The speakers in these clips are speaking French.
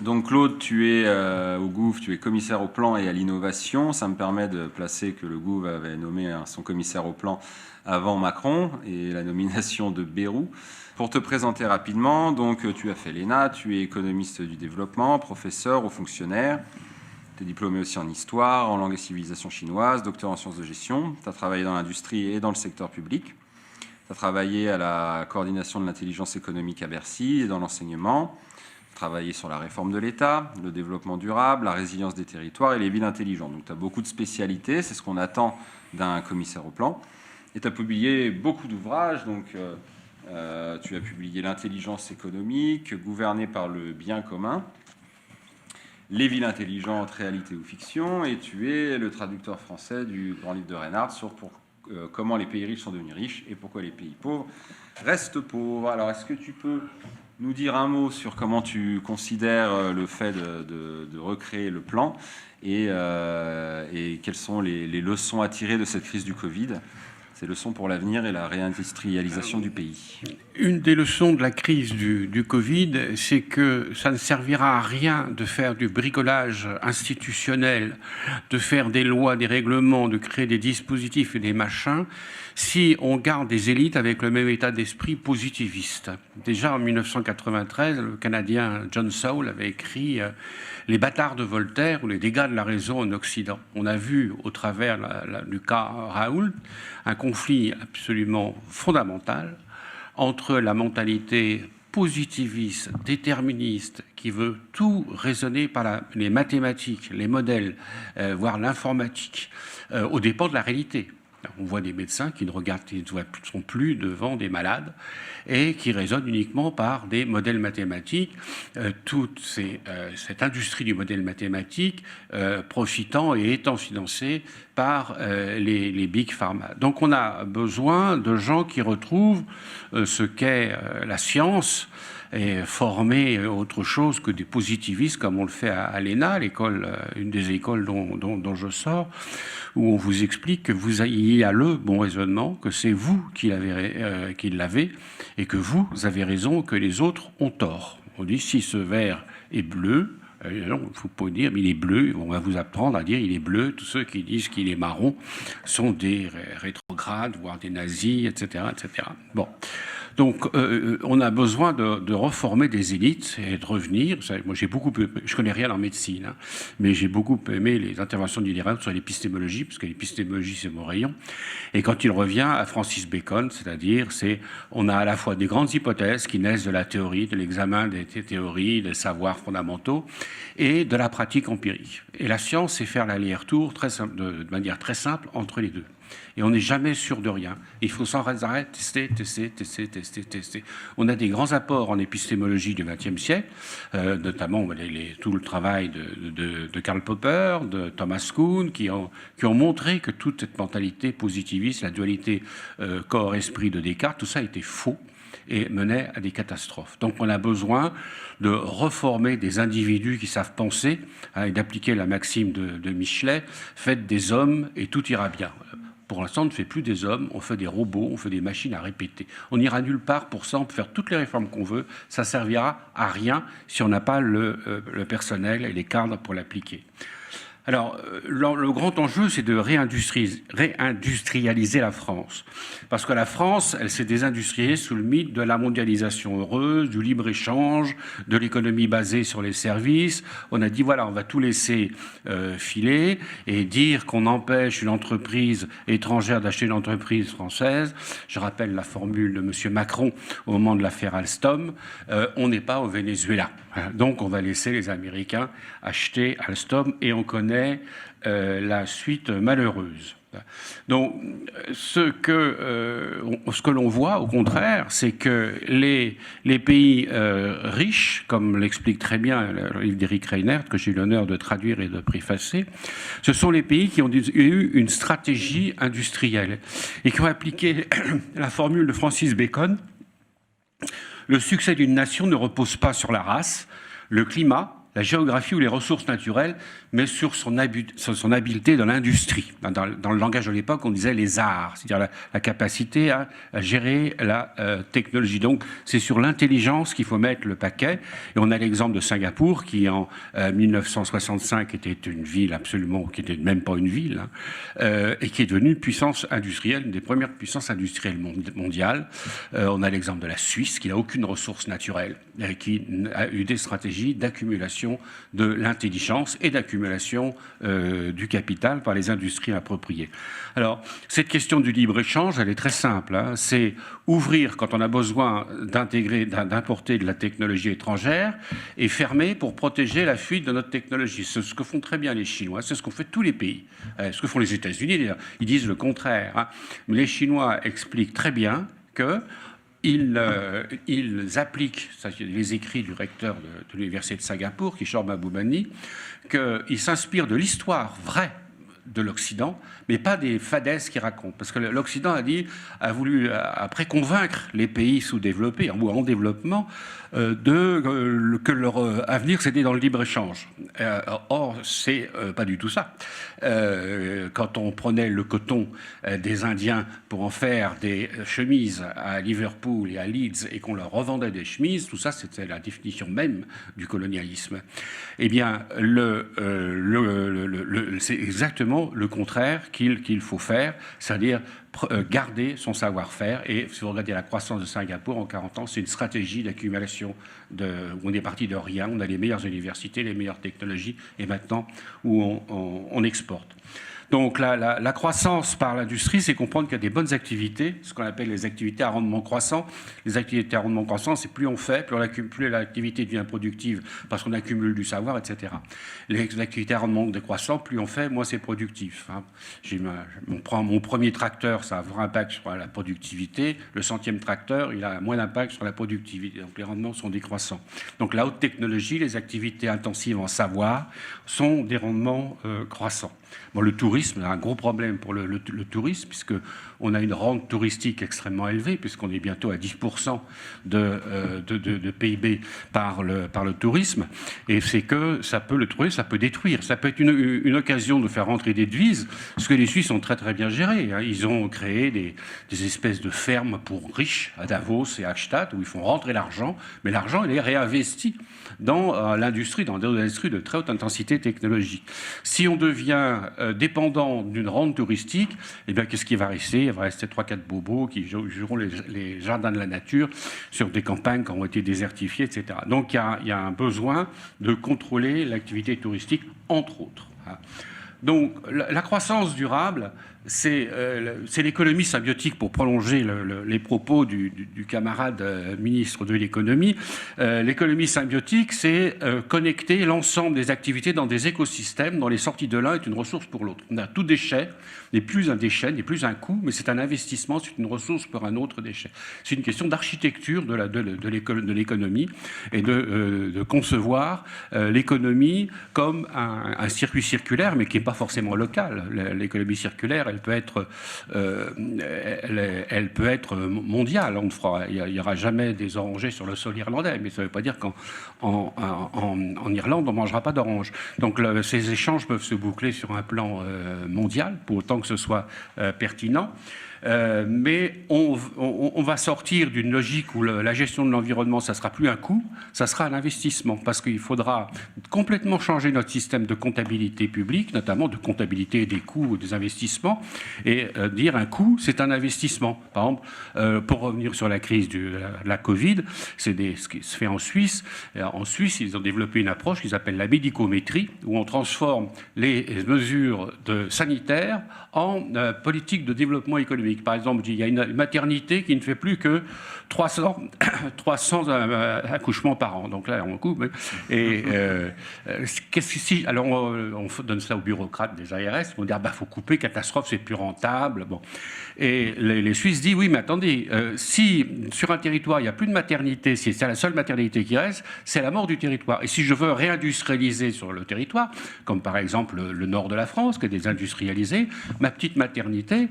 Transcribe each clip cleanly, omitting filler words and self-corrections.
Donc Claude, tu es au Gouv, tu es commissaire au plan et à l'innovation. Ça me permet de placer que le Gouv avait nommé son commissaire au plan avant Macron et la nomination de Bayrou. Pour te présenter rapidement, donc tu as fait l'ENA, tu es économiste du développement, professeur ou fonctionnaire. Tu es diplômé aussi en histoire, en langue et civilisation chinoise, docteur en sciences de gestion. Tu as travaillé dans l'industrie et dans le secteur public. Tu as travaillé à la coordination de l'intelligence économique à Bercy et dans l'enseignement. Travailler sur la réforme de l'État, le développement durable, la résilience des territoires et les villes intelligentes. Donc tu as beaucoup de spécialités, c'est ce qu'on attend d'un commissaire au plan. Et tu as publié beaucoup d'ouvrages, donc tu as publié L'intelligence économique, Gouverner par le bien commun, Les villes intelligentes, réalité ou fiction, et tu es le traducteur français du grand livre de Reinhardt sur comment les pays riches sont devenus riches et pourquoi les pays pauvres restent pauvres. Alors est-ce que tu peux nous dire un mot sur comment tu considères le fait de recréer le plan et quelles sont les leçons à tirer de cette crise du Covid, ces leçons pour l'avenir et la réindustrialisation du pays? Une des leçons de la crise du Covid, c'est que ça ne servira à rien de faire du bricolage institutionnel, de faire des lois, des règlements, de créer des dispositifs et des machins, si on garde des élites avec le même état d'esprit positiviste. Déjà en 1993, le Canadien John Saul avait écrit Les bâtards de Voltaire ou les dégâts de la raison en Occident. On a vu au travers du cas Raoult un conflit absolument fondamental entre la mentalité positiviste, déterministe, qui veut tout raisonner par les mathématiques, les modèles, voire l'informatique, aux dépens de la réalité. On voit des médecins qui ne sont plus devant des malades et qui raisonnent uniquement par des modèles mathématiques, cette industrie du modèle mathématique profitant et étant financée par les big pharma. Donc on a besoin de gens qui retrouvent ce qu'est la science et former autre chose que des positivistes comme on le fait à l'ENA, l'école, une des écoles dont je sors, où on vous explique que il y a le bon raisonnement, que c'est vous qui l'avez et que vous avez raison, que les autres ont tort. On dit si ce verre est bleu, non, il faut pas dire mais il est bleu, on va vous apprendre à dire il est bleu. Tous ceux qui disent qu'il est marron sont des rétrogrades, voire des nazis, etc., etc. Bon. Donc, on a besoin de reformer des élites et de revenir. Moi, je connais rien en médecine, hein, mais j'ai beaucoup aimé les interventions d'Hilary sur l'épistémologie, parce que l'épistémologie, c'est mon rayon. Et quand il revient à Francis Bacon, c'est-à-dire, on a à la fois des grandes hypothèses qui naissent de la théorie, de l'examen des théories, des savoirs fondamentaux, et de la pratique empirique. Et la science, c'est faire l'aller-retour de manière très simple entre les deux. Et on n'est jamais sûr de rien. Il faut sans arrêt tester. On a des grands apports en épistémologie du XXe siècle, notamment tout le travail de Karl Popper, de Thomas Kuhn, qui ont montré que toute cette mentalité positiviste, la dualité corps-esprit de Descartes, tout ça était faux et menait à des catastrophes. Donc on a besoin de reformer des individus qui savent penser, hein, et d'appliquer la maxime de Michelet, faites des hommes et tout ira bien. Pour l'instant, on ne fait plus des hommes, on fait des robots, on fait des machines à répéter. On n'ira nulle part pour ça, on peut faire toutes les réformes qu'on veut, ça servira à rien si on n'a pas le personnel et les cadres pour l'appliquer. Alors, le grand enjeu, c'est de réindustrialiser la France. Parce que la France, elle s'est désindustrialisée sous le mythe de la mondialisation heureuse, du libre-échange, de l'économie basée sur les services. On a dit, voilà, on va tout laisser filer et dire qu'on empêche une entreprise étrangère d'acheter une entreprise française. Je rappelle la formule de M. Macron au moment de l'affaire Alstom. On n'est pas au Venezuela. Donc, on va laisser les Américains acheter Alstom et on connaît la suite malheureuse. Donc, ce que l'on voit, au contraire, c'est que les pays riches, comme l'explique très bien le livre d'Éric Reinert, que j'ai eu l'honneur de traduire et de préfacer, ce sont les pays qui ont eu une stratégie industrielle et qui ont appliqué la formule de Francis Bacon. Le succès d'une nation ne repose pas sur la race, le climat, la géographie ou les ressources naturelles, mais sur son habileté dans l'industrie. Dans le langage de l'époque, on disait les arts, c'est-à-dire la capacité à gérer la technologie. Donc, c'est sur l'intelligence qu'il faut mettre le paquet. Et on a l'exemple de Singapour, qui en 1965 était une ville absolument, qui n'était même pas une ville, et qui est devenue une puissance industrielle, une des premières puissances industrielles mondiales. On a l'exemple de la Suisse, qui n'a aucune ressource naturelle, qui a eu des stratégies d'accumulation de l'intelligence et d'accumulation du capital par les industries appropriées. Alors, cette question du libre-échange, elle est très simple. C'est ouvrir quand on a besoin d'importer de la technologie étrangère et fermer pour protéger la fuite de notre technologie. C'est ce que font très bien les Chinois, c'est ce qu'ont fait tous les pays. Ce que font les États-Unis, d'ailleurs, ils disent le contraire. Mais les Chinois expliquent très bien que ils appliquent, ça c'est les écrits du recteur de l'université de Singapour, Kishore Mahbubani, qu'ils s'inspirent de l'histoire vraie de l'Occident, mais pas des fadaises qu'ils racontent. Parce que l'Occident a voulu après convaincre les pays sous-développés ou en développement que leur avenir c'était dans le libre-échange. Or, c'est pas du tout ça. Quand on prenait le coton des Indiens pour en faire des chemises à Liverpool et à Leeds et qu'on leur revendait des chemises, tout ça c'était la définition même du colonialisme. Eh bien, c'est exactement le contraire qu'il faut faire, c'est-à-dire garder son savoir-faire. Et si vous regardez la croissance de Singapour en 40 ans, c'est une stratégie d'accumulation où on est parti de rien, on a les meilleures universités, les meilleures technologies, et maintenant où on exporte. Donc la croissance par l'industrie, c'est comprendre qu'il y a des bonnes activités, ce qu'on appelle les activités à rendement croissant. Les activités à rendement croissant, c'est plus on fait, plus l'activité devient productive parce qu'on accumule du savoir, etc. Les activités à rendement décroissant, plus on fait, moins c'est productif. Mon premier tracteur, ça a un vrai impact sur la productivité. Le 100e tracteur, il a moins d'impact sur la productivité. Donc les rendements sont décroissants. Donc la haute technologie, les activités intensives en savoir sont des rendements croissants. Bon, le tourisme a un gros problème pour le tourisme, puisqu'on a une rente touristique extrêmement élevée, puisqu'on est bientôt à 10% de PIB par le tourisme. Et c'est que le tourisme, ça peut détruire. Ça peut être une occasion de faire rentrer des devises, parce que les Suisses sont très très bien gérés. Ils ont créé des espèces de fermes pour riches à Davos et à Gstaad, où ils font rentrer l'argent, mais l'argent, il est réinvesti dans l'industrie, dans des industries de très haute intensité technologique. Si on devient dépendant d'une rente touristique, eh bien, qu'est-ce qui va rester? Il va rester 3-4 bobos qui joueront les jardins de la nature sur des campagnes qui ont été désertifiées, etc. Donc, il y a un besoin de contrôler l'activité touristique, entre autres. Donc, la croissance durable, c'est l'économie symbiotique, pour prolonger les propos du camarade ministre de l'économie. L'économie symbiotique, c'est connecter l'ensemble des activités dans des écosystèmes dont les sorties de l'un est une ressource pour l'autre. On a tout déchet, n'est plus un déchet, n'est plus un coût, mais c'est un investissement, c'est une ressource pour un autre déchet. C'est une question d'architecture de l'économie et de concevoir l'économie comme un circuit circulaire, mais qui n'est pas forcément local. L'économie circulaire, elle peut être mondiale. Il n'y aura jamais des orangers sur le sol irlandais, mais ça ne veut pas dire qu'en Irlande, on ne mangera pas d'oranges. Donc ces échanges peuvent se boucler sur un plan mondial, pour autant que ce soit pertinent. Mais on va sortir d'une logique où la gestion de l'environnement, ça ne sera plus un coût, ça sera un investissement, parce qu'il faudra complètement changer notre système de comptabilité publique, notamment de comptabilité des coûts ou des investissements, et dire un coût, c'est un investissement. Par exemple, pour revenir sur la crise de la Covid, c'est ce qui se fait en Suisse. En Suisse, ils ont développé une approche qu'ils appellent la médicométrie, où on transforme les mesures sanitaires en politique de développement économique. Par exemple, il y a une maternité qui ne fait plus que 300 accouchements par an. Donc là, on coupe. Et alors, on donne ça aux bureaucrates des ARS. On dit, faut couper, catastrophe, c'est plus rentable. Bon. Et les Suisses disent, oui, mais attendez, si sur un territoire, il n'y a plus de maternité, si c'est la seule maternité qui reste, c'est la mort du territoire. Et si je veux réindustrialiser sur le territoire, comme par exemple le nord de la France, qui est désindustrialisé, ma petite maternité,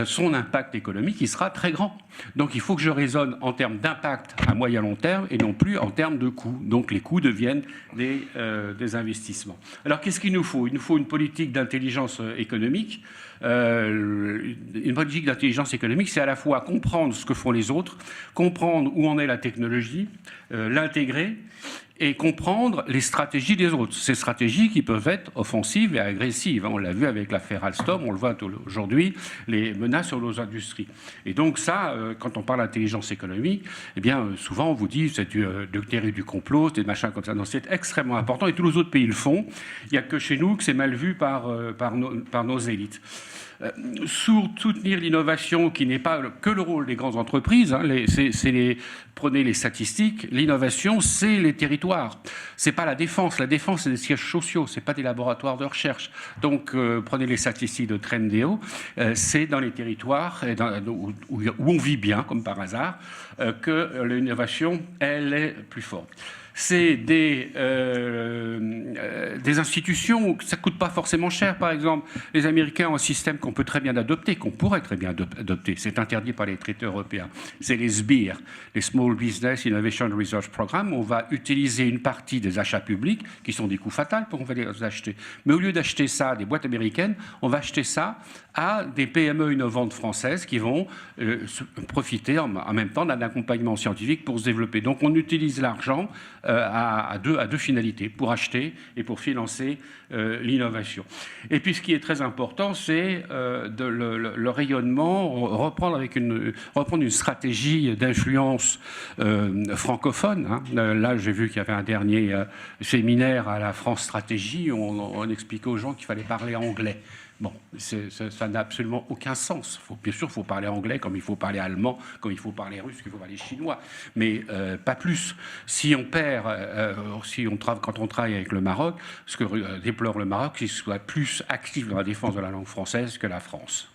son impact impact économique, il sera très grand. Donc il faut que je raisonne en termes d'impact à moyen long terme et non plus en termes de coûts. Donc les coûts deviennent des investissements. Alors qu'est-ce qu'il nous faut? Il nous faut une politique d'intelligence économique. Une politique d'intelligence économique, c'est à la fois comprendre ce que font les autres, comprendre où en est la technologie, l'intégrer et comprendre les stratégies des autres. Ces stratégies qui peuvent être offensives et agressives. On l'a vu avec l'affaire Alstom, on le voit aujourd'hui, les menaces sur nos industries. Et donc ça, quand on parle d'intelligence économique, eh bien souvent on vous dit c'est de théorie du complot, c'est des machins comme ça. Non, c'est extrêmement important et tous les autres pays le font. Il n'y a que chez nous que c'est mal vu par nos élites. Soutenir l'innovation qui n'est pas que le rôle des grandes entreprises, hein, prenez les statistiques, l'innovation c'est les territoires, c'est pas la défense c'est des sièges sociaux, c'est pas des laboratoires de recherche. Donc prenez les statistiques de Trendéo, c'est dans les territoires où on vit bien comme par hasard que l'innovation elle est plus forte. C'est des institutions, ça ne coûte pas forcément cher. Par exemple, les Américains ont un système qu'on peut très bien adopter, qu'on pourrait très bien adopter. C'est interdit par les traités européens. C'est les SBIR, les Small Business Innovation Research Programme. On va utiliser une partie des achats publics, qui sont des coûts fatals pour qu'on va les acheter. Mais au lieu d'acheter ça à des boîtes américaines, on va acheter ça à des PME innovantes françaises qui vont profiter en même temps d'un accompagnement scientifique pour se développer. Donc on utilise l'argent à deux finalités, pour acheter et pour financer l'innovation. Et puis ce qui est très important, c'est le rayonnement, reprendre une stratégie d'influence francophone. Hein. Là, j'ai vu qu'il y avait un dernier séminaire à la France Stratégie où on expliquait aux gens qu'il fallait parler anglais. Bon, ça n'a absolument aucun sens. Bien sûr, il faut parler anglais comme il faut parler allemand, comme il faut parler russe, qu'il faut parler chinois, mais pas plus. Si on perd, quand on travaille avec le Maroc, ce que déplore le Maroc, c'est qu'il soit plus actif dans la défense de la langue française que la France.